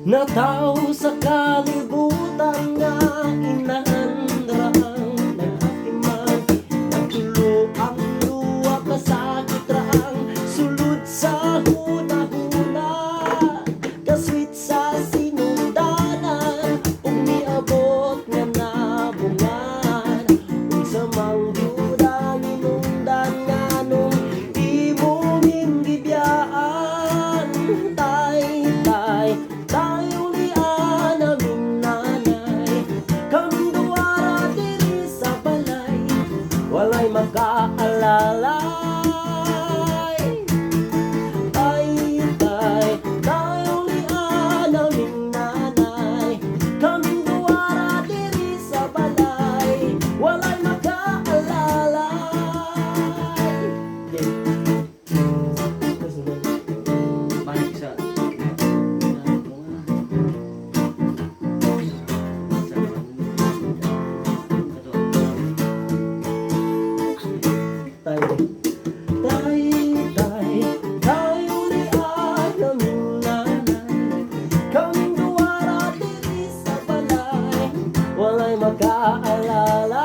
na tao sa kalibutan nga inahandrang naghatimag nagtulo ang luwa kasakit raang sulod sa huna-huna kaswit sa sinundanan ug miabot nga nabungan unsa mang duda ninungdan nganong imong gibiyaan tay tayo lian aming nanay kaming duwara diri sa balay walay makaalalay tayo lian aming nanay kaming duwara diri sa balay walay makaalalay. Balik sa tayo lian aming nanay kaming duwara diri sa balay walay makaalalay.